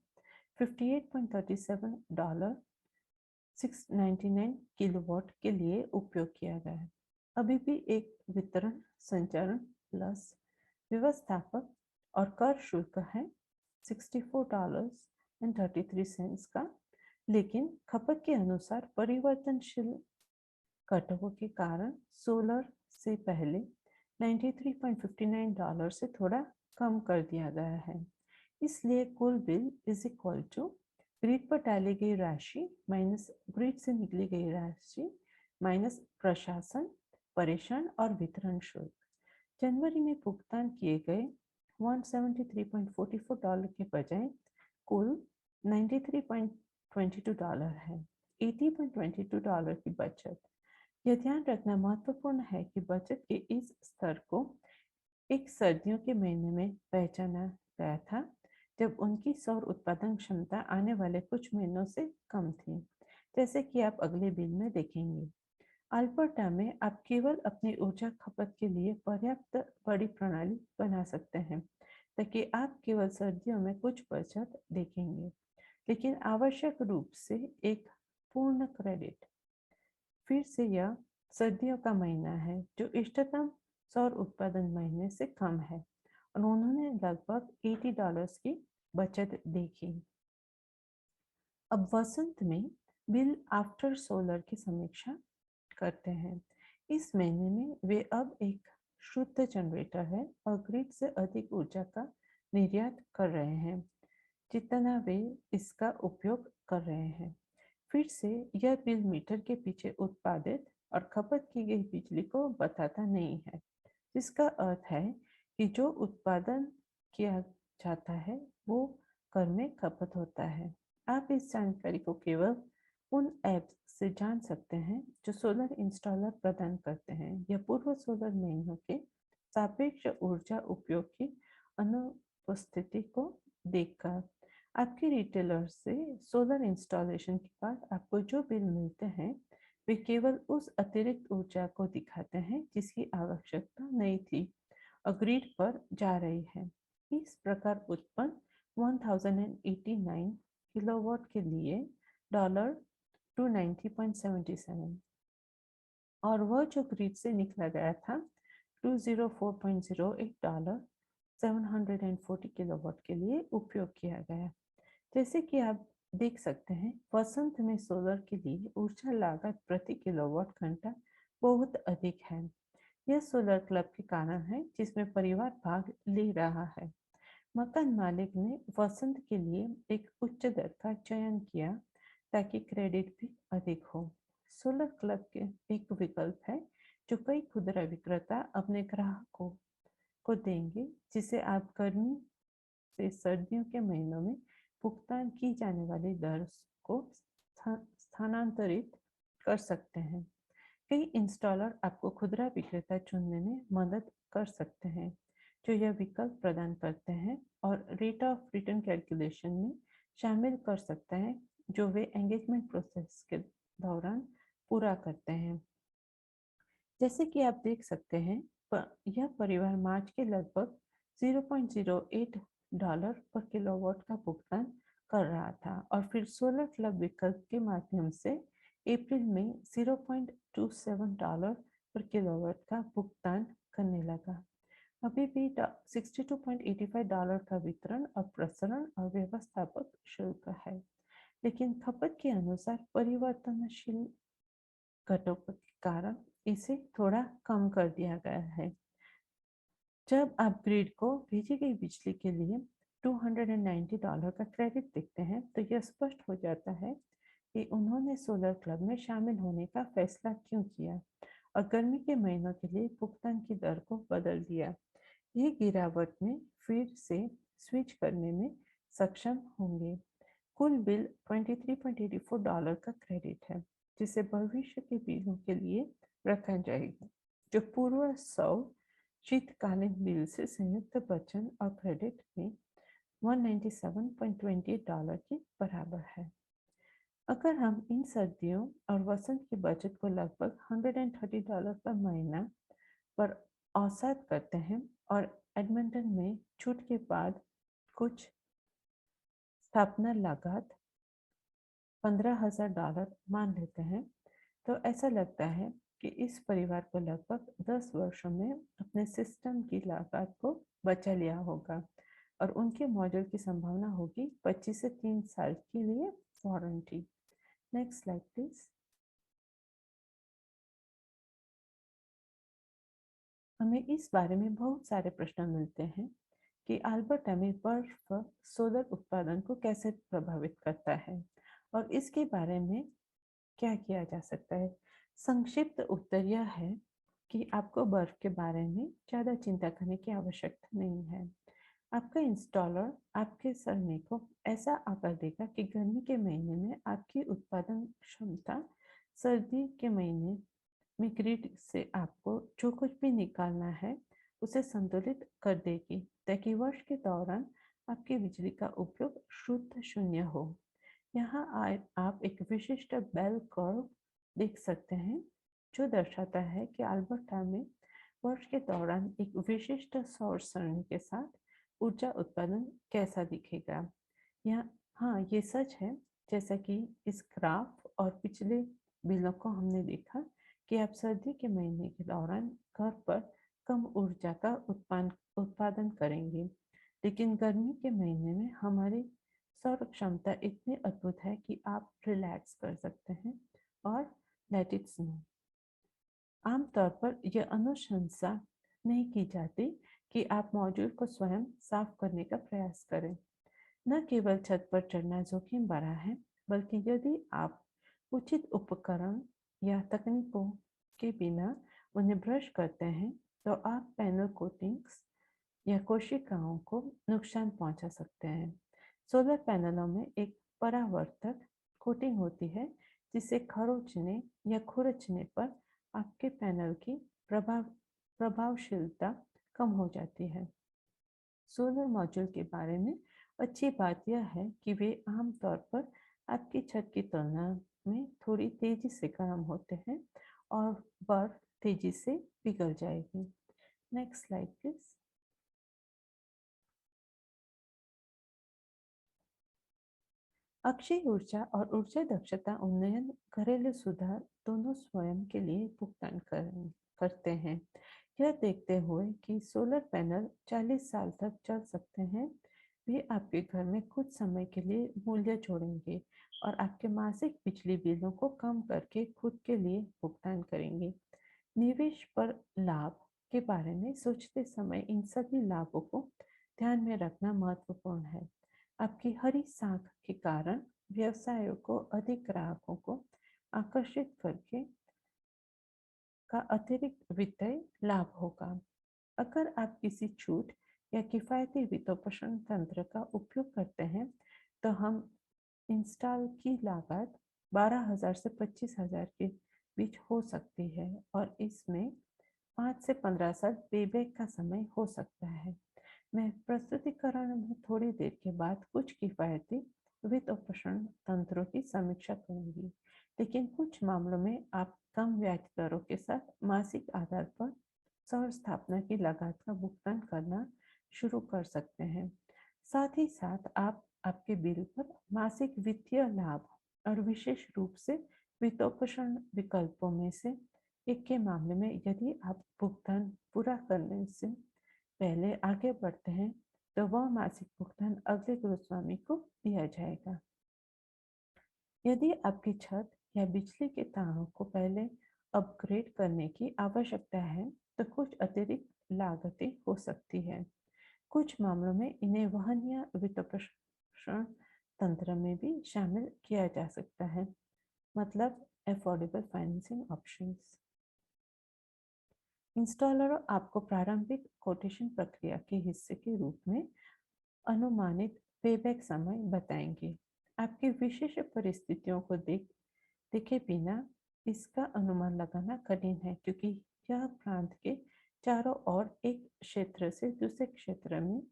$58.37 699 किलोवाट के लिए उपयोग किया गया। अभी भी एक वितरण, संचरण प्लस व्यवस्थापक और कर शुल्क है $64.33 का, लेकिन खपत के अनुसार परिवर्तनशील घटकों के कारण सोलर से पहले $93.59 से थोड़ा कम कर दिया गया है। इसलिए कुल bill is equal to grid पर डाली गई राशि माइनस ग्रिड से निकली गई राशि माइनस प्रशासन, परेषण और वितरण शुल्क। जनवरी में भुगतान किए गए $173.44 के बजाय कुल $93.22 है। $80.22 की बचत। यह ध्यान रखना महत्वपूर्ण है कि बचत के इस स्तर को एक सर्दियों के महीने में पहचाना गया था जब उनकी सौर उत्पादन क्षमता आने वाले कुछ महीनों से कम थी, जैसे कि आप अगले बिल में देखेंगे। अल्बर्टा में आप केवल अपनी ऊर्जा खपत के लिए पर्याप्त बड़ी प्रणाली बना सकते हैं ताकि आप केवल सर्दियों में कुछ बचत देखेंगे, लेकिन आवश्यक रूप से एक पूर्ण क्रेडिट। फिर से यह सर्दियों का महीना है जो इष्टतम सौर उत्पादन महीने से कम है और उन्होंने लगभग $80 की बचत देखी। अब वसंत में बिल आफ्टर सोलर की समीक्षा करते हैं। इस महीने में वे अब एक शुद्ध जनरेटर है और ग्रिड से अधिक ऊर्जा का निर्यात कर रहे हैं जितना वे इसका उपयोग कर रहे हैं। फिर से यह बिल मीटर के पीछे उत्पादित और खपत की गई बिजली को बताता नहीं है, जिसका अर्थ है कि जो उत्पादन किया जाता है वो घर में खपत होता है। आप इस जानकारी को केवल उन ऐप्स से जान सकते हैं जो सोलर इंस्टॉलर प्रदान करते हैं या पूर्व सोलर महीनों के सापेक्ष ऊर्जा उपयोग की अनुपस्थिति को देखकर। आपके रिटेलर से सोलर इंस्टॉलेशन के बाद आपको जो बिल मिलते हैं वे केवल उस अतिरिक्त ऊर्जा को दिखाते हैं जिसकी आवश्यकता नहीं थी और ग्रिड पर जा रही है। इस प्रकार उत्पन्न 1089 किलोवाट के लिए $290.77 और वह जो ग्रिड से निकला गया था $204.08 740 किलोवाट के लिए उपयोग किया गया। जैसे कि आप देख सकते हैं, वसंत में सोलर के लिए ऊर्जा लागत प्रति किलोवाट घंटा बहुत अधिक है। यह सोलर क्लब के कारण है जिसमें परिवार भाग ले रहा है। मकान मालिक ने वसंत के लिए एक उच्च दर का चयन किया ताकि क्रेडिट भी अधिक हो। सोलर क्लब के एक विकल्प है जो कई खुदरा विक्रेता अपने ग्राहकों को देंगे, जिसे आप गर्मी से सर्दियों के महीनों में भुगतान की जाने वाली दर को स्थानांतरित कर सकते हैं। कई इंस्टॉलर आपको खुदरा विक्रेता चुनने में मदद कर सकते हैं जो यह विकल्प प्रदान करते हैं और रेट ऑफ रिटर्न कैलकुलेशन में शामिल कर सकते हैं जो वे एंगेजमेंट प्रोसेस के दौरान पूरा करते हैं। जैसे कि आप देख सकते हैं, यह परिवार मार्च के लगभग $0.08 पर किलोवाट का भुगतान कर रहा था और फिर सोलर क्लब विकल्प के माध्यम से अप्रैल में $0.27 पर किलोवाट का भुगतान करने लगा। अभी भी $62.85 का वितरण और प्रसरण और व्यवस्थापक शुल्क है। लेकिन खपत के अनुसार परिवर्तनशील घटकों के कारण इसे थोड़ा कम कर दिया गया है। जब आप ग्रिड को भेजी गई बिजली के लिए $290 का क्रेडिट देखते हैं तो यह स्पष्ट हो जाता है कि उन्होंने सोलर क्लब में शामिल होने का फैसला क्यों किया और गर्मी के महीनों के लिए भुगतान की दर को बदल दिया। ये गिरावट में फिर से स्विच करने में सक्षम होंगे। कुल बिल $23.84 का क्रेडिट है जिसे भविष्य के बिलों के लिए रखा जाएगा, जो पूर्व 100 शीतकालीन बिल से संयुक्त बचत और क्रेडिट में $197.28 के बराबर है। अगर हम इन सर्दियों और वसंत की बचत को लगभग $130 पर महीना पर औसत करते हैं और एडमिंटन में छूट के बाद कुछ स्थापना लागत $15,000 मान लेते हैं तो ऐसा लगता है कि इस परिवार को लगभग 10 वर्षों में अपने सिस्टम की लागत को बचा लिया होगा और उनके मॉडल की संभावना होगी 25 से 3 साल के लिए वारंटी। Next slide please. हमें इस बारे में बहुत सारे प्रश्न मिलते हैं कि अल्बर्टा में बर्फ सोलर उत्पादन को कैसे प्रभावित करता है और इसके बारे में क्या किया जा सकता है। संक्षिप्त उत्तर यह है कि आपको बर्फ के बारे में ज़्यादा चिंता करने की आवश्यकता नहीं है। आपका इंस्टॉलर आपके सरने को ऐसा आकार देगा कि गर्मी के महीने में आपकी उत्पादन क्षमता सर्दी के महीने में ग्रिड से आपको जो कुछ भी निकालना है उसे संतुलित कर देगी ताकि वर्ष के दौरान आपकी बिजली का उपयोग शुद्ध शून्य हो। यहाँ आप एक विशिष्ट बेल कर्व देख सकते हैं जो दर्शाता है कि अल्बर्टा में वर्ष के दौरान एक विशिष्ट सौर सरणी के साथ ऊर्जा उत्पादन कैसा दिखेगा। यहाँ हाँ ये सच है, जैसा कि इस ग्राफ और पिछले बिलों को हमने देखा कि आप सर्दी के महीने के दौरान घर पर कम ऊर्जा का उत्पादन करेंगे, लेकिन गर्मी के महीने में हमारी सौर क्षमता इतनी अद्भुत है कि आप रिलैक्स कर सकते हैं और लेट इट स्नो। आमतौर पर यह अनुशंसा नहीं की जाती कि आप मॉड्यूल को स्वयं साफ करने का प्रयास करें। न केवल छत पर चढ़ना जोखिम भरा है, बल्कि यदि आप उचित उपकरण या तकनीकों के बिना उन्हें ब्रश करते हैं तो आप पैनल कोटिंग्स या कोशिकाओं को नुकसान पहुंचा सकते हैं। सोलर पैनलों में एक परावर्तक कोटिंग होती है जिससे खरोंचने या खुरचने पर आपके पैनल की प्रभावशीलता कम हो जाती है। सोलर मॉड्यूल के बारे में अच्छी बात यह है कि वे आमतौर पर आपकी छत की तुलना में थोड़ी तेजी से गर्म होते हैं और बर्फ तेजी से पिघल जाएगी। Next slide please. अक्षय ऊर्जा और ऊर्जा दक्षता उन्नयन घरेलू सुधार दोनों स्वयं के लिए भुगतान करते हैं। यह देखते हुए कि सोलर पैनल 40 साल तक चल सकते हैं, वे आपके घर में कुछ समय के लिए मूल्य जोड़ेंगे और आपके मासिक बिजली बिलों को कम करके खुद के लिए भुगतान करेंगे। निवेश पर लाभ के बारे में सोचते समय इन सभी लाभों को ध्यान में रखना महत्वपूर्ण है। आपकी हरी साख के कारण व्यवसायों को अधिक ग्राहकों को आकर्षित करके का अतिरिक्त वित्तीय लाभ होगा। अगर आप किसी छूट या किफायती वित्तपोषण तंत्र का उपयोग करते हैं तो हम इंस्टॉल की लागत 12,000 से 25,000 के बीच हो सकती है और इसमें 5 से 15 साल पेबैक का समय हो सकता है। मैं प्रस्तुतिकरण में थोड़ी देर के बाद कुछ किफायती वित्तपोषण तंत्रों की समीक्षा करूंगी, लेकिन कुछ मामलों में आप कम ब्याज दरों के साथ मासिक आधार पर सौर स्थापना की लागत का भुगतान करना शुरू कर सकते हैं। साथ ही साथ आप आपके बिल पर मासिक वित्तीय लाभ और विशेष रूप से वित्तपोषण विकल्पों में से एक के मामले में यदि आप भुगतान पूरा करने से पहले आगे बढ़ते हैं तो वह मासिक भुगतान अगले गृहस्वामी को दिया जाएगा। यदि आपकी छत या बिजली के तारों को पहले अपग्रेड करने की आवश्यकता है, तो कुछ अतिरिक्त लागतें हो सकती है। कुछ मामलों में इन्हें वहनीय वित्तपोषण तंत्र में भी शामिल किया जा सकता है, मतलब अफोर्डेबल फाइनेंसिंग ऑप्शंस। इंस्टॉलर आपको प्रारंभिक कोटेशन प्रक्रिया के हिस्से के रूप में अनुमानित पेबैक समय बताएंगे। आपकी विशेष परिस्थितियों को देखे बिना इसका अनुमान लगाना कठिन है, क्योंकि यह प्रांत के चारों ओर एक क्षेत्र से दूसरे क्षेत्र में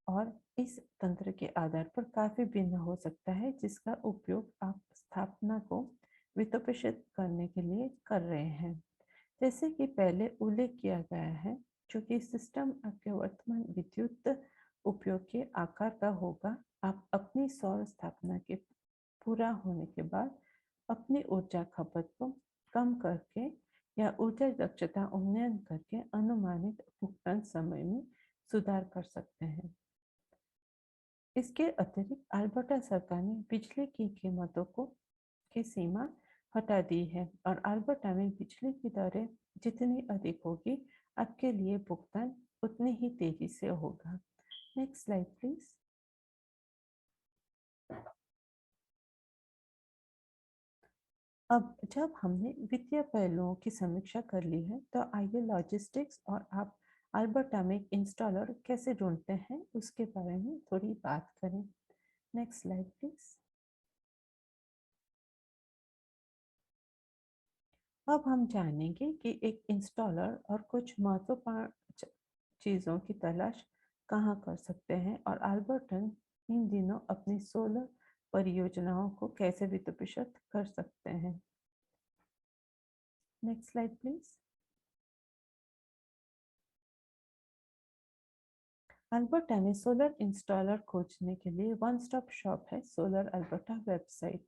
और इस तंत्र के आधार पर काफी भिन्न हो सकता है, जिसका उपयोग आप स्थापना को वित्तपोषित करने के लिए कर रहे हैं। जैसे कि पहले उल्लेख किया गया है, चूंकि सिस्टम आपके वर्तमान विद्युत उपयोग के आकार का होगा, आप अपनी सौर स्थापना के पूरा होने के बाद अपनी ऊर्जा खपत को कम करके या ऊर्जा दक्षता उन्नयन करके अनुमानित भुगतान समय में सुधार कर सकते हैं। इसके अतिरिक्त अल्बर्टा सरकार ने बिजली की कीमतों की सीमा हटा दी है और अल्बर्टा में बिजली की दरें जितनी अधिक होगी, आपके लिए भुगतान उतनी ही तेजी से होगा। Next slide please. अब जब हमने वित्तीय पहलुओं की समीक्षा कर ली है, तो आइए लॉजिस्टिक्स और आप अल्बर्टा में इंस्टॉलर कैसे ढूंढते हैं उसके बारे में थोड़ी बात करें। Next slide please. अब हम जानेंगे कि एक इंस्टॉलर और कुछ महत्वपूर्ण चीज़ों की तलाश कहाँ कर सकते हैं और अल्बर्टन इन दिनों अपनी सोलर परियोजनाओं को कैसे वित्तपोषित कर सकते हैं। Next slide please. अल्बर्टा में सोलर इंस्टॉलर खोजने के लिए वन स्टॉप शॉप है सोलर अल्बर्टा वेबसाइट।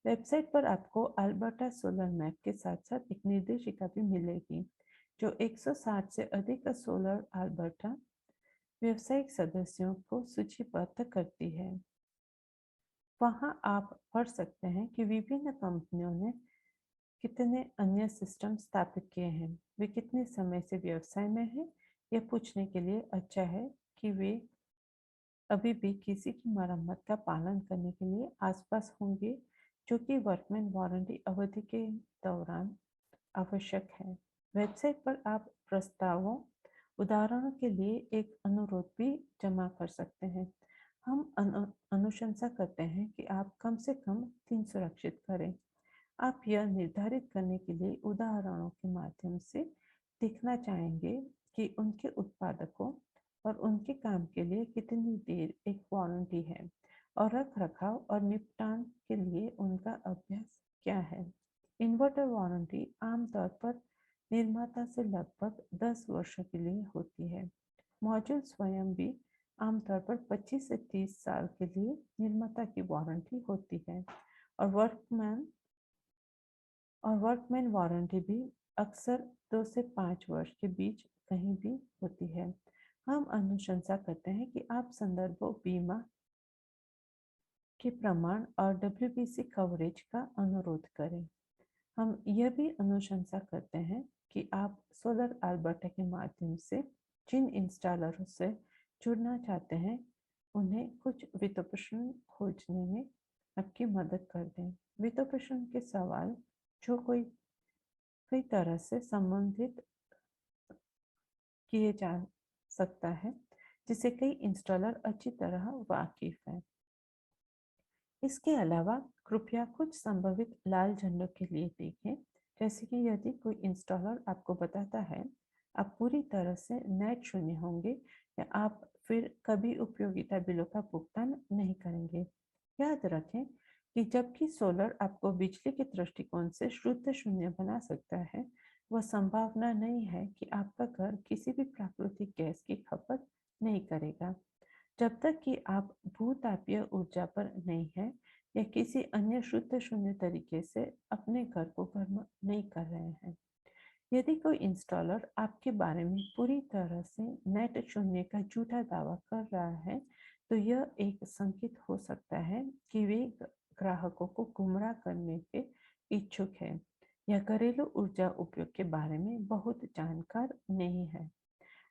वेबसाइट पर आपको अल्बर्टा सोलर मैप के साथ साथ एक निर्देशिका भी मिलेगी, जो 160 से अधिक सोलर अल्बर्टा व्यावसायिक सदस्यों को सूचीबद्ध करती है। वहां आप पढ़ सकते हैं कि विभिन्न कंपनियों ने कितने अन्य सिस्टम स्थापित किए हैं, वे कितने समय से व्यवसाय में हैं। यह पूछने के लिए अच्छा है कि वे अभी भी किसी की मरम्मत का पालन करने के लिए आसपास होंगे, जो कि वर्कमैन वारंटी अवधि के दौरान आवश्यक है। वेबसाइट पर आप प्रस्तावों, उदाहरणों के लिए एक अनुरोध भी जमा कर सकते हैं। हम अनुशंसा करते हैं कि आप कम से कम 3 सुरक्षित करें। आप यह निर्धारित करने के लिए उदाहरणों के माध्यम से देखना चाहेंगे कि उनके उत्पादकों और उनके काम के लिए कितनी देर एक वारंटी है और रख रखाव और निपटान के लिए उनका अभ्यास क्या है। इन्वर्टर वारंटी आमतौर पर निर्माता से लगभग 10 वर्षों के लिए होती है। मॉड्यूल स्वयं भी आमतौर पर 25 से 30 साल के लिए निर्माता की वारंटी होती है और वर्कमैन वारंटी भी अक्सर 2 से 5 वर्ष के बीच कहीं भी होती है। हम अनुशंसा करते हैं कि आप संदर्भों, बीमा के प्रमाण और WBC कवरेज का अनुरोध करें। हम यह भी अनुशंसा करते हैं कि आप सोलर अल्बर्टा के माध्यम से जिन इंस्टॉलरों से जुड़ना चाहते हैं, उन्हें कुछ वित्तपोषण खोजने में आपकी मदद कर दें। वित्तपोषण के सवाल जो कई तरह से संबंधित किए जा सकता है, जिसे कई इंस्टॉलर अच्छी तरह वाकिफ हैं। इसके अलावा कृपया कुछ संभावित लाल झंडों के लिए देखें, जैसे कि यदि कोई इंस्टॉलर आपको बताता है आप पूरी तरह से नेट शून्य होंगे या आप फिर कभी उपयोगिता बिलों का भुगतान नहीं करेंगे। याद रखें कि जबकि सोलर आपको बिजली के दृष्टिकोण से शुद्ध शून्य बना सकता है, वह संभावना नहीं है कि आपका घर किसी भी प्राकृतिक गैस की खपत नहीं करेगा। जब तक कि आप भूतापीय ऊर्जा पर नहीं हैं या किसी अन्य शुद्ध शून्य तरीके से अपने घर को गर्म नहीं कर रहे हैं। यदि कोई इंस्टॉलर आपके बारे में पूरी तरह से नेट शून्य का झूठा दावा कर रहा है, तो यह एक संकेत हो सकता है कि वे ग्राहकों को गुमराह करने के इच्छुक है या घरेलू ऊर्जा उपयोग के बारे में बहुत जानकार नहीं है।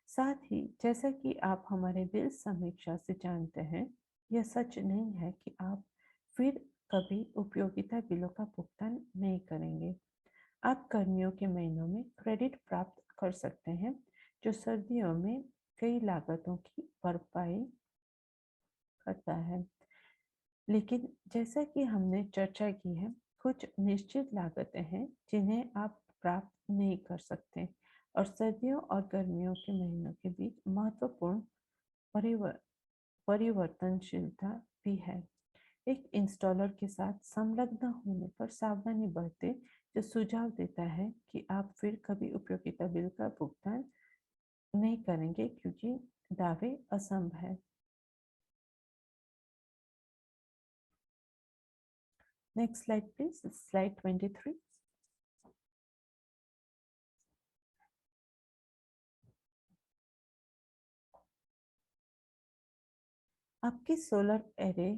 साथ ही जैसा कि आप हमारे बिल समीक्षा से जानते हैं, यह सच नहीं है कि आप फिर कभी उपयोगिता बिलों का भुगतान नहीं करेंगे। आप गर्मियों के महीनों में क्रेडिट प्राप्त कर सकते हैं, जो सर्दियों में कई लागतों की भरपाई करता है। लेकिन जैसा कि हमने चर्चा की है, कुछ निश्चित लागतें हैं जिन्हें आप प्राप्त नहीं कर सकते और सर्दियों और गर्मियों के महीनों के बीच महत्वपूर्ण परिवर्तनशीलता भी है। एक इंस्टॉलर के साथ संलग्न होने पर सावधानी बरतें, जो सुझाव देता है कि आप फिर कभी उपयोगिता बिल का भुगतान नहीं करेंगे क्योंकि दावे असंभव है। Next slide, please. Slide 23. आपकी सोलर एरे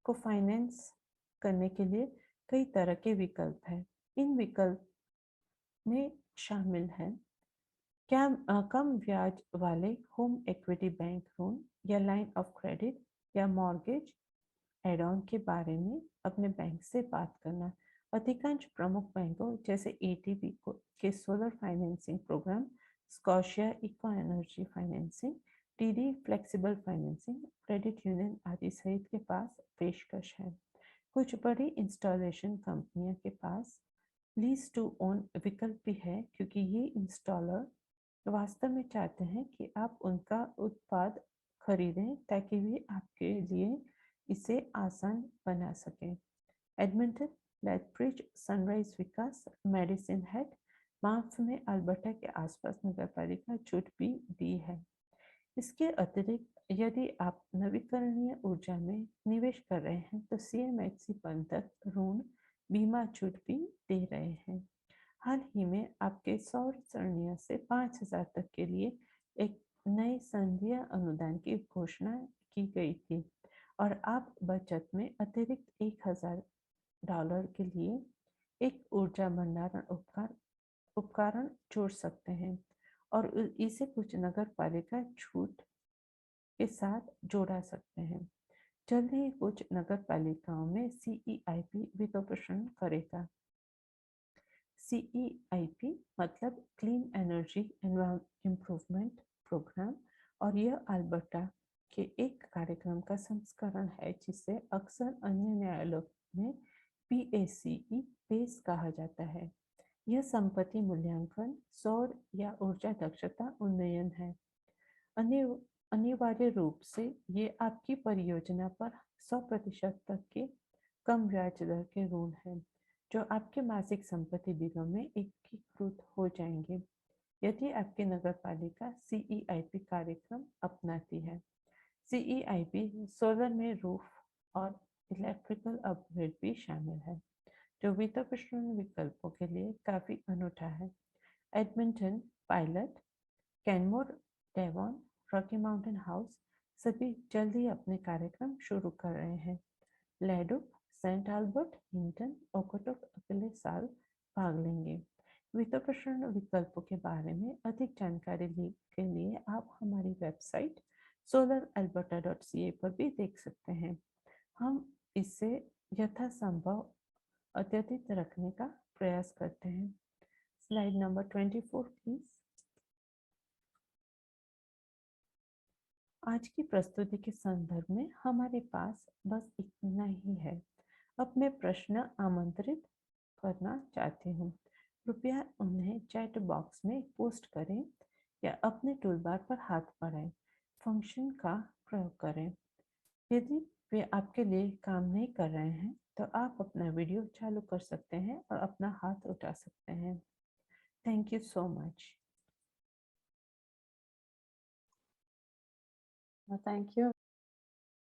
को फाइनेंस करने के लिए कई तरह के विकल्प हैं। इन विकल्प में शामिल है क्या कम ब्याज वाले होम इक्विटी बैंक लोन या लाइन ऑफ क्रेडिट या मॉर्गेज एड ऑन के बारे में अपने बैंक से बात करना। अधिकांश प्रमुख बैंकों जैसे एटीबी के solar financing program, Scotia eco energy financing, TD flexible financing, credit union आदि सहित के पास पेशकश है। कुछ बड़ी इंस्टॉलेशन कंपनियों के पास लीज टू ओन विकल्प भी है, क्योंकि ये इंस्टॉलर वास्तव में चाहते हैं कि आप उनका उत्पाद खरीदें ताकि वे आपके लिए इसे आसान बना सकें। एडमिंटन, लेथब्रिज, सनराइज विकास, मेडिसिन हेड, मार्क्स में अल्बर्टा के आसपास नगरपालिका छूट भी दी है। इसके अतिरिक्त यदि आप नवीकरणीय ऊर्जा में निवेश कर रहे हैं तो CMHC बंधक ऋण बीमा छूट भी दे रहे हैं। हाल ही में आपके सौर सरणियों से 5,000 तक के लिए एक नए संघीय अनुदान की घोषणा की गई थी और आप बचत में अतिरिक्त $1,000 के लिए एक ऊर्जा भंडारण उपकरण जोड़ सकते हैं और इसे कुछ नगर पालिका छूट के साथ जोड़ा सकते हैं। जल्द ही कुछ नगर पालिकाओं में CEIP वित्तपोषण करेगा। CEIP मतलब क्लीन एनर्जी इम्प्रूवमेंट प्रोग्राम, और यह अल्बर्टा के एक कार्यक्रम का संस्करण है जिसे अक्सर अन्य न्यायालयों में PACE पेस कहा जाता है। यह संपत्ति मूल्यांकन, सौर या ऊर्जा दक्षता उन्नयन है। अनिवार्य रूप से ये आपकी परियोजना पर 100% तक के कम ब्याज दर के ऋण हैं, जो आपके मासिक संपत्ति बिलों में एकीकृत हो जाएंगे यदि आपकी नगरपालिका CEIP कार्यक्रम अपनाती है। CEIP सोलर में रूफ और इलेक्ट्रिकल अपग्रेड भी शामिल है, जो वित्तपोषण विकल्पों के लिए काफी अनूठा है। Edmonton, pilot, Canmore, Devon, Rocky mountain house सभी जल्द ही अपने कार्यक्रम शुरू कर रहे हैं। लेडुक, सेंट अल्बर्ट, हिंटन, ओकोटोक अगले साल भाग लेंगे। वित्तपोषण विकल्पों के बारे में अधिक जानकारी के लिए आप हमारी वेबसाइट solaralberta.ca पर भी देख सकते हैं। हम इसे यथासंभव अद्यतित रखने का प्रयास करते हैं। Slide number 24 please. आज की प्रस्तुति के संदर्भ में हमारे पास बस इतना ही है। अब मैं प्रश्न आमंत्रित करना चाहती हूँ। कृपया उन्हें चैट बॉक्स में पोस्ट करें या अपने टूलबार पर हाथ बढ़ाएं। फंक्शन का प्रयोग करें। यदि वे आपके लिए काम नहीं कर रहे हैं तो आप अपना वीडियो चालू कर सकते हैं और अपना हाथ उठा सकते हैं। Thank you so much. Thank you.